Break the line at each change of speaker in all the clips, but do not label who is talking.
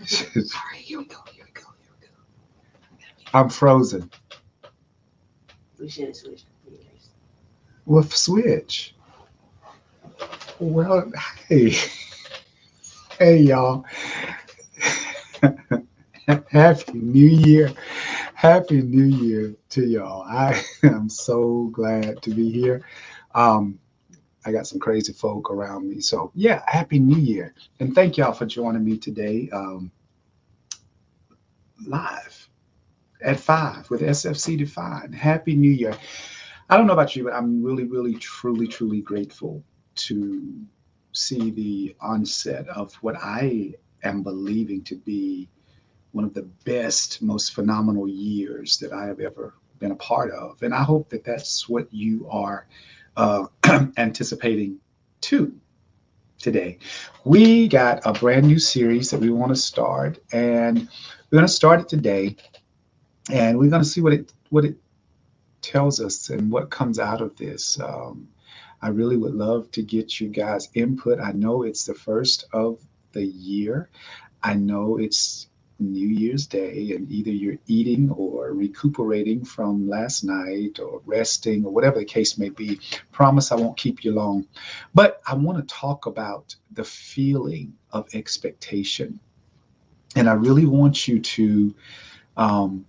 All right, here we go. Here we go. Here we go. I'm frozen.
We should have switched computers.
With Switch. Well, hey, hey, y'all. Happy New Year. Happy New Year to y'all. I am so glad to be here. Um, I got some crazy folk around me. So, yeah, Happy New Year. And thank y'all for joining me today live at 5 with SFC Defined. Happy New Year. I don't know about you, but I'm really, really, truly, truly grateful to see the onset of what I am believing to be one of the best, most phenomenal years that I have ever been a part of. And I hope that that's what you are uh, anticipating too today. We got a brand new series that we want to start, and we're going to start it today, and we're going to see what it tells us and what comes out of this. I really would love to get you guys' input. I know it's the first of the year. I know it's New Year's Day, and either you're eating or recuperating from last night or resting or whatever the case may be. Promise I won't keep you long. But I want to talk about the feeling of expectation. And I really want you to um,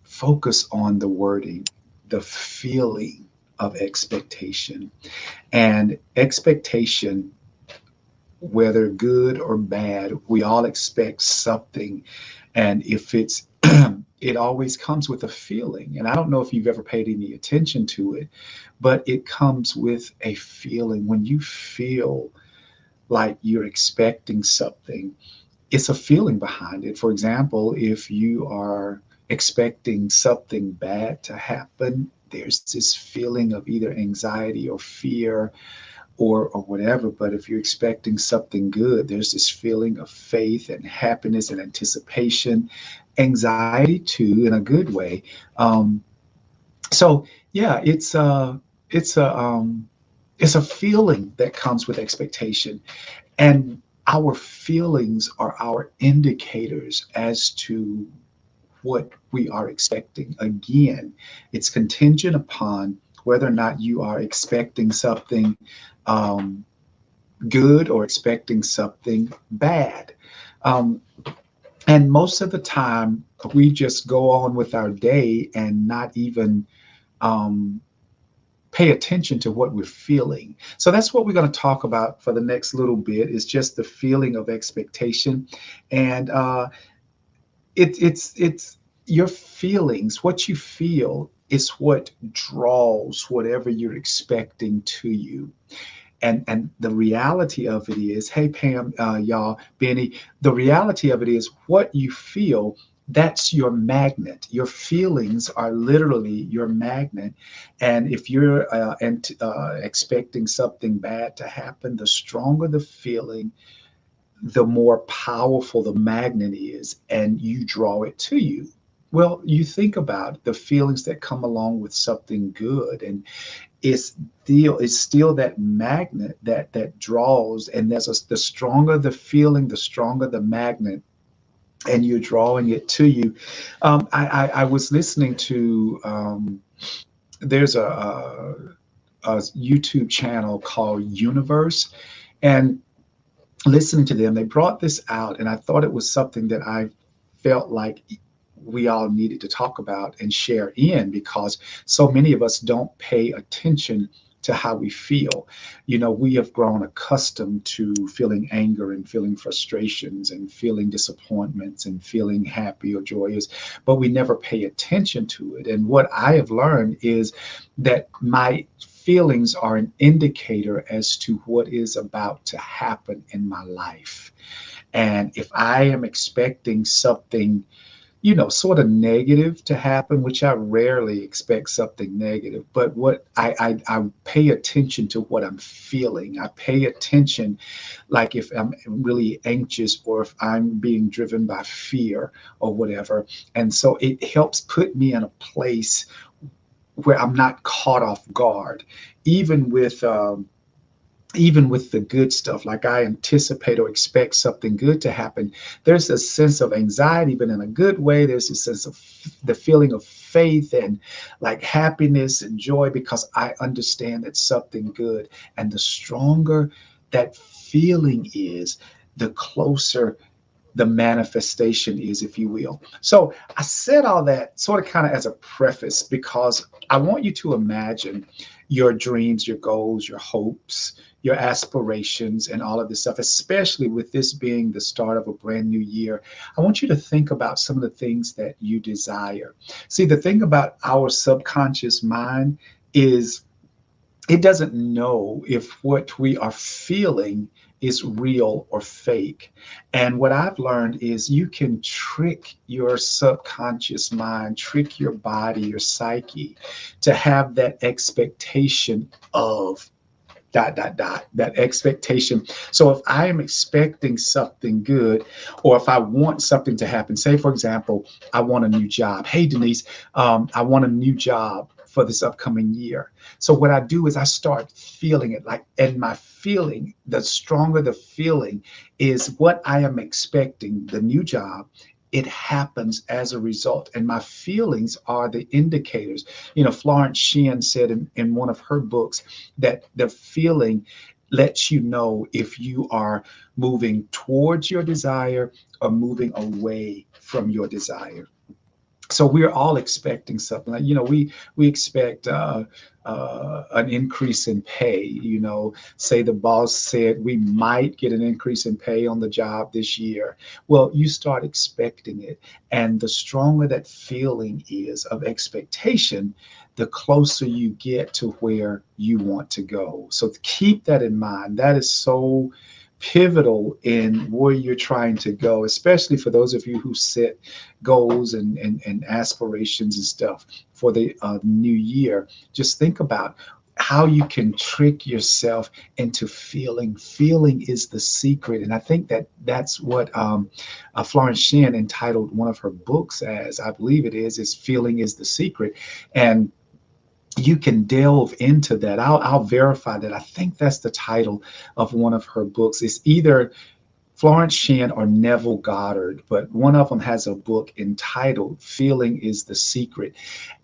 focus on the wording, the feeling of expectation. And expectation, whether good or bad, we all expect something. And if it's, it always comes with a feeling. And I don't know if you've ever paid any attention to it, but it comes with a feeling. When you feel like you're expecting something, it's a feeling behind it. For example, if you are expecting something bad to happen, there's this feeling of either anxiety or fear or whatever. But if you're expecting something good, there's this feeling of faith and happiness and anticipation, anxiety too, in a good way. Um, so yeah, it's a feeling that comes with expectation, and our feelings are our indicators as to what we are expecting. Again, it's contingent upon whether or not you are expecting something um, good or expecting something bad. Um, and most of the time, we just go on with our day and not even um, pay attention to what we're feeling. So that's what we're going to talk about for the next little bit, is just the feeling of expectation. And it's your feelings, what you feel is what draws whatever you're expecting to you. And the reality of it is, hey Pam, y'all, Benny, the reality of it is what you feel, that's your magnet. Your feelings are literally your magnet. And if you're expecting something bad to happen, the stronger the feeling, the more powerful the magnet is, and you draw it to you. Well, you think about the feelings that come along with something good, and it's still that magnet that draws. And the stronger the feeling, the stronger the magnet, and you're drawing it to you. I was listening to there's a YouTube channel called Universe, and listening to them, they brought this out, and I thought it was something that I felt like we all needed to talk about and share in, because so many of us don't pay attention to how we feel. You know, we have grown accustomed to feeling anger and feeling frustrations and feeling disappointments and feeling happy or joyous, but we never pay attention to it. And what I have learned is that my feelings are an indicator as to what is about to happen in my life. And if I am expecting something, sort of negative to happen, which I rarely expect something negative, but what I pay attention to what I'm feeling. I pay attention, like if I'm really anxious or if I'm being driven by fear or whatever. And so it helps put me in a place where I'm not caught off guard, even with even with the good stuff, like I anticipate or expect something good to happen, there's a sense of anxiety, but in a good way. There's a sense of the feeling of faith and like happiness and joy because I understand that something good. And the stronger that feeling is, the closer the manifestation is, if you will. So I said all that sort of kind of as a preface because I want you to imagine your dreams, your goals, your hopes, your aspirations, and all of this stuff, especially with this being the start of a brand new year. I want you to think about some of the things that you desire. See, the thing about our subconscious mind is it doesn't know if what we are feeling is real or fake. And what I've learned is you can trick your subconscious mind, trick your body, your psyche to have that expectation of dot dot dot, that expectation. So if I am expecting something good, or if I want something to happen, say for example, I want a new job. Hey Denise, I want a new job for this upcoming year. So what I do is I start feeling it, like, and my feeling, the stronger the feeling is what I am expecting, the new job, it happens as a result. And my feelings are the indicators. Florence Shinn said in one of her books that the feeling lets you know if you are moving towards your desire or moving away from your desire. So we're all expecting something. Like, we expect an increase in pay. Say the boss said we might get an increase in pay on the job this year. Well, you start expecting it, and the stronger that feeling is of expectation, the closer you get to where you want to go. So keep that in mind. That is so pivotal in where you're trying to go, especially for those of you who set goals and aspirations and stuff for the new year. Just think about how you can trick yourself into feeling. Feeling is the secret. And I think that that's what Florence Shinn entitled one of her books as, I believe it is Feeling is the Secret. And you can delve into that. I'll verify that. I think that's the title of one of her books. It's either Florence Shinn or Neville Goddard, but one of them has a book entitled Feeling is the Secret.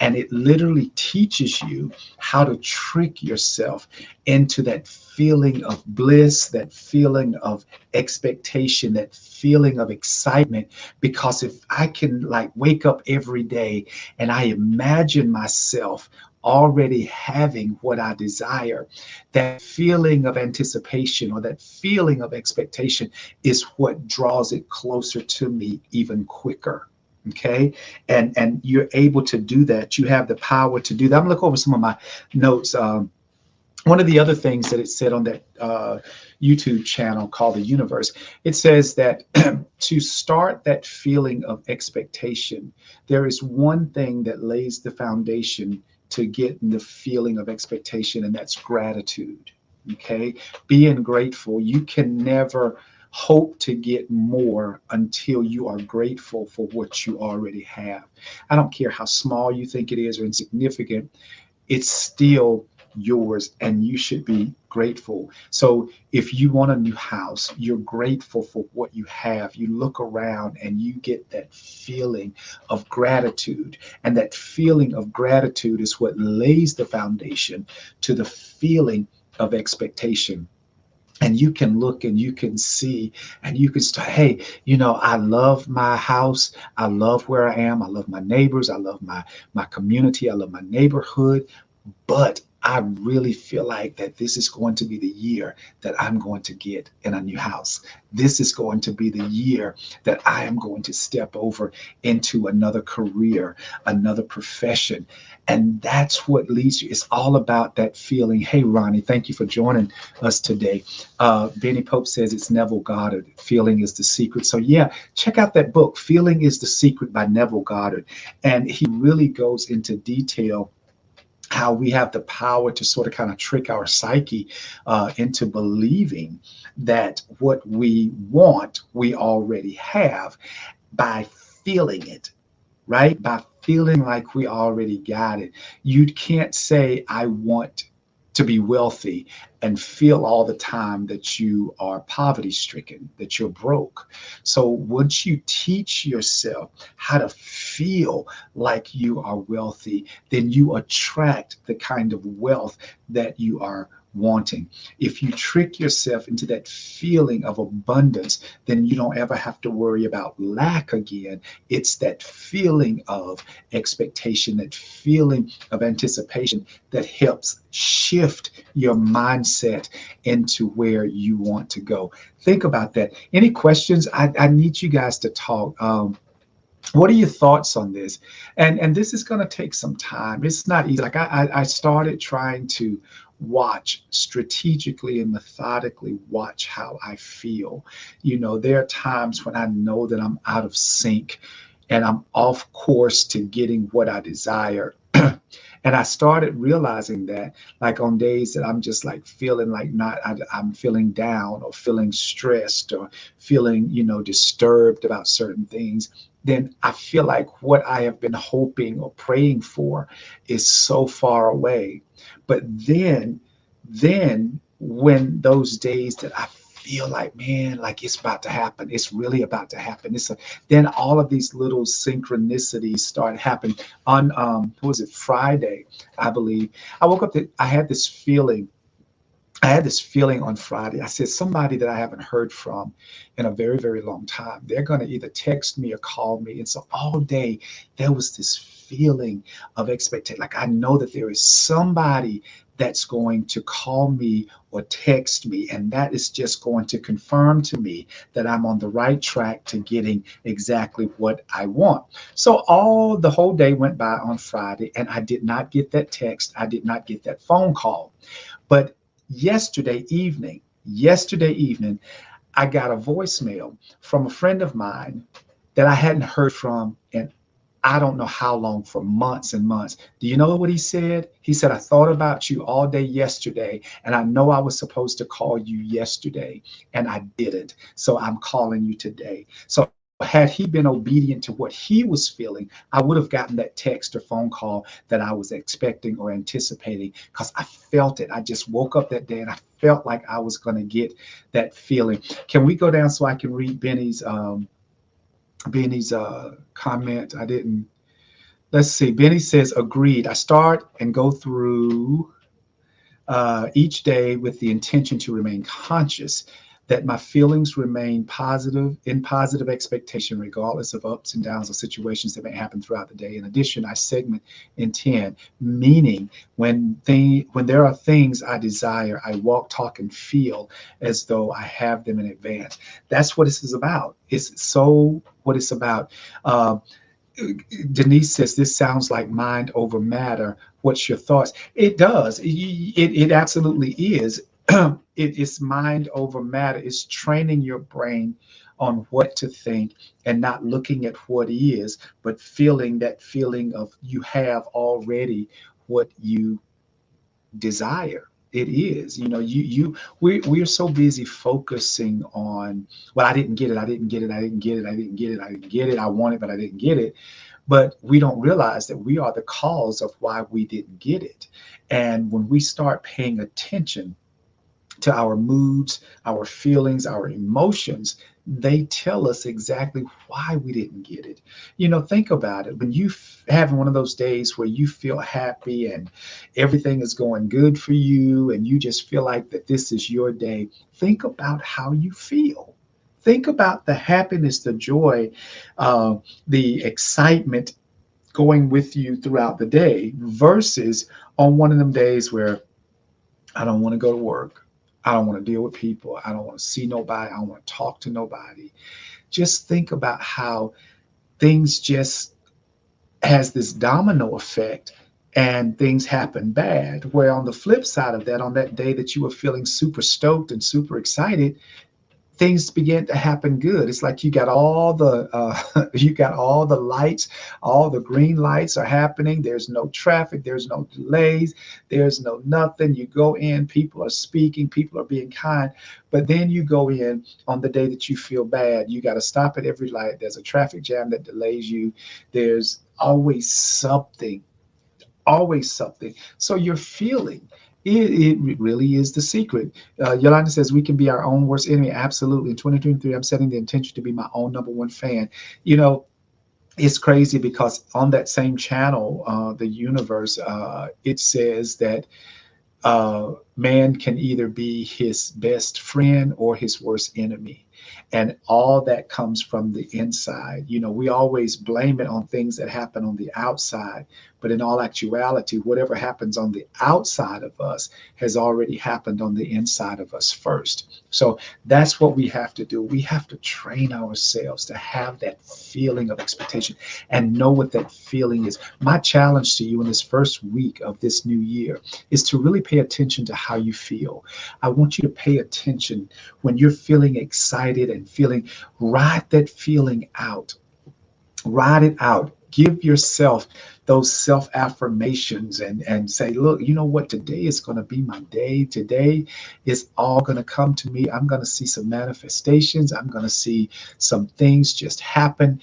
And it literally teaches you how to trick yourself into that feeling of bliss, that feeling of expectation, that feeling of excitement. Because if I can like wake up every day and I imagine myself already having what I desire, that feeling of anticipation or that feeling of expectation is what draws it closer to me even quicker. Okay. And you're able to do that. You have the power to do that. I'm gonna look over some of my notes. One of the other things that it said on that YouTube channel called The Universe, it says that to start that feeling of expectation, there is one thing that lays the foundation to get the feeling of expectation, and that's gratitude. Okay. Being grateful. You can never hope to get more until you are grateful for what you already have. I don't care how small you think it is or insignificant, it's still yours, and you should be grateful. So if you want a new house, you're grateful for what you have. You look around and you get that feeling of gratitude, and that feeling of gratitude is what lays the foundation to the feeling of expectation. And you can look and you can see and you can start, hey, I love my house, I love where I am, I love my neighbors, I love my community, I love my neighborhood, but I really feel like that this is going to be the year that I'm going to get in a new house. This is going to be the year that I am going to step over into another career, another profession. And that's what leads you. It's all about that feeling. Hey, Ronnie, thank you for joining us today. Benny Pope says it's Neville Goddard. Feeling is the Secret. So yeah, check out that book, Feeling is the Secret by Neville Goddard. And he really goes into detail how we have the power to sort of kind of trick our psyche into believing that what we want, we already have by feeling it, right? By feeling like we already got it. You can't say, I want to be wealthy and feel all the time that you are poverty stricken, that you're broke. So once you teach yourself how to feel like you are wealthy, then you attract the kind of wealth that you are wanting. If you trick yourself into that feeling of abundance, then you don't ever have to worry about lack again. It's that feeling of expectation, that feeling of anticipation that helps shift your mindset into where you want to go. Think about that. Any questions? I need you guys to talk. What are your thoughts on this? And this is going to take some time. It's not easy. Like I started trying to watch strategically and methodically watch how I feel. There are times when I know that I'm out of sync and I'm off course to getting what I desire. And I started realizing that, like on days that I'm just like feeling like I'm feeling down or feeling stressed or feeling, disturbed about certain things, then I feel like what I have been hoping or praying for is so far away. But then when those days that I feel like, man, like it's about to happen, it's really about to happen. Then all of these little synchronicities start happening. On what was it, Friday, I believe. I woke up that I had this feeling on Friday. I said, somebody that I haven't heard from in a very, very long time, they're going to either text me or call me. And so all day, there was this feeling of expectation. Like I know that there is somebody that's going to call me or text me. And that is just going to confirm to me that I'm on the right track to getting exactly what I want. So all the whole day went by on Friday, and I did not get that text. I did not get that phone call. But yesterday evening, I got a voicemail from a friend of mine that I hadn't heard from in I don't know how long, for months and months. Do you know what he said? He said, I thought about you all day yesterday, and I know I was supposed to call you yesterday, and I didn't. So I'm calling you today. So had he been obedient to what he was feeling, I would have gotten that text or phone call that I was expecting or anticipating, because I felt it. I just woke up that day and I felt like I was going to get that feeling. Can we go down so I can read Benny's comment? I didn't. Let's see. Benny says, agreed. I start and go through each day with the intention to remain conscious, that my feelings remain positive, in positive expectation, regardless of ups and downs or situations that may happen throughout the day. In addition, I segment in 10, meaning when there are things I desire, I walk, talk, and feel as though I have them in advance. That's what this is about. It's so what it's about. Denise says, this sounds like mind over matter. What's your thoughts? It does. It absolutely is. It's mind over matter. It's training your brain on what to think and not looking at what is, but feeling that feeling of you have already what you desire. It is, we're so busy focusing on, well, I didn't get it, I didn't get it, I didn't get it, I didn't get it, I didn't get it, I want it, but I didn't get it. But we don't realize that we are the cause of why we didn't get it. And when we start paying attention to our moods, our feelings, our emotions, they tell us exactly why we didn't get it. Think about it. When you have one of those days where you feel happy and everything is going good for you, and you just feel like that this is your day, think about how you feel. Think about the happiness, the joy, the excitement going with you throughout the day, versus on one of them days where I don't want to go to work. I don't want to deal with people. I don't want to see nobody. I don't want to talk to nobody. Just think about how things just has this domino effect, and things happen bad. Where on the flip side of that, on that day that you were feeling super stoked and super excited, things begin to happen good. It's like you got all the you got all the lights, all the green lights are happening. There's no traffic, there's no delays, there's no nothing. You go in, people are speaking, people are being kind. But then you go in on the day that you feel bad, you got to stop at every light. There's a traffic jam that delays you. There's always something, always something. So your feeling It really is the secret. Yolanda says we can be our own worst enemy. Absolutely. In 2023, I'm setting the intention to be my own number one fan. You know, it's crazy because on that same channel, the universe, it says that man can either be his best friend or his worst enemy. And all that comes from the inside. You know, we always blame it on things that happen on the outside, but in all actuality, whatever happens on the outside of us has already happened on the inside of us first. So that's what we have to do. We have to train ourselves to have that feeling of expectation and know what that feeling is. My challenge to you in this first week of this new year is to really pay attention to how you feel. I want you to pay attention when you're feeling excited and feeling, ride that feeling out. Ride it out. Give yourself those self affirmations and say, look, you know what? Today is going to be my day. Today is all going to come to me. I'm going to see some manifestations. I'm going to see some things just happen.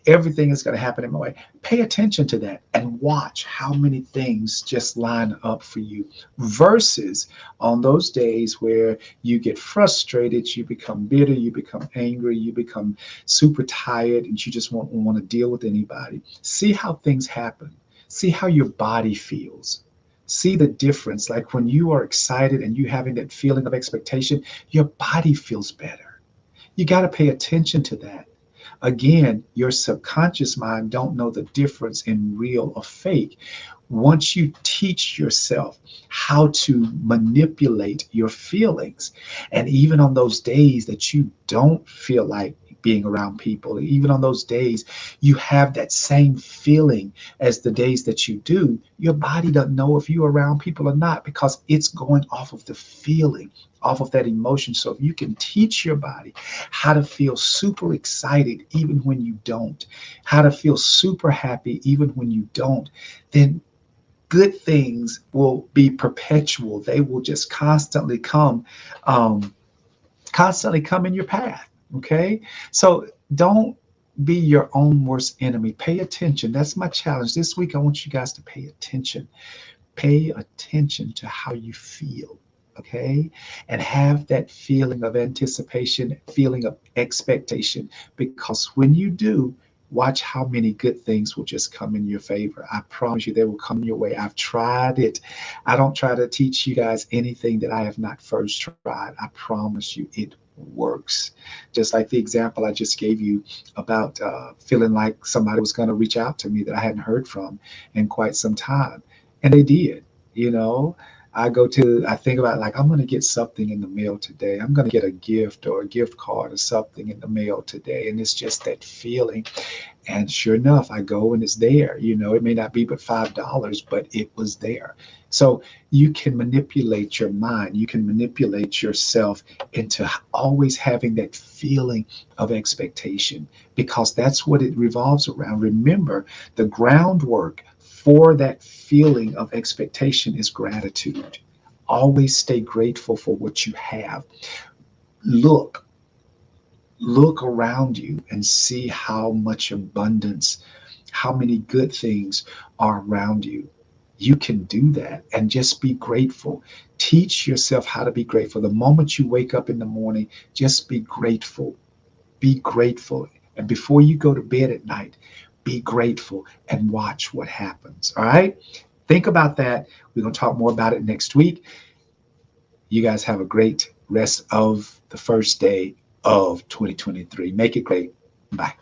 Everything is going to happen in my way. Pay attention to that and watch how many things just line up for you. Versus on those days where you get frustrated, you become bitter, you become angry, you become super tired, and you just won't want to deal with anybody. See how things happen. See how your body feels. See the difference. Like when you are excited and you having that feeling of expectation, your body feels better. You got to pay attention to that. Again, your subconscious mind don't know the difference in real or fake. Once you teach yourself how to manipulate your feelings, and even on those days that you don't feel like being around people, even on those days you have that same feeling as the days that you do, your body doesn't know if you're around people or not because it's going off of the feeling, off of that emotion. So if you can teach your body how to feel super excited even when you don't, how to feel super happy even when you don't, then good things will be perpetual. They will just um, constantly come in your path. Okay, so don't be your own worst enemy. Pay attention. That's my challenge this week. I want you guys to pay attention. Pay attention to how you feel. Okay, and have that feeling of anticipation, feeling of expectation, because when you do, watch how many good things will just come in your favor. I promise you, they will come your way. I've tried it. I don't try to teach you guys anything that I have not first tried. I promise you, it works. Just like the example I just gave you about feeling like somebody was going to reach out to me that I hadn't heard from in quite some time. And they did, you know. I think about like, I'm going to get something in the mail today. I'm going to get a gift or a gift card or something in the mail today. And it's just that feeling. And sure enough, I go and it's there. You know, it may not be but $5, but it was there. So you can manipulate your mind. You can manipulate yourself into always having that feeling of expectation because that's what it revolves around. Remember, the groundwork for that feeling of expectation is gratitude. Always stay grateful for what you have. Look, look around you and see how much abundance, how many good things are around you. You can do that and just be grateful. Teach yourself how to be grateful. The moment you wake up in the morning, just be grateful. Be grateful. And before you go to bed at night, be grateful and watch what happens. All right? Think about that. We're going to talk more about it next week. You guys have a great rest of the first day of 2023. Make it great. Bye.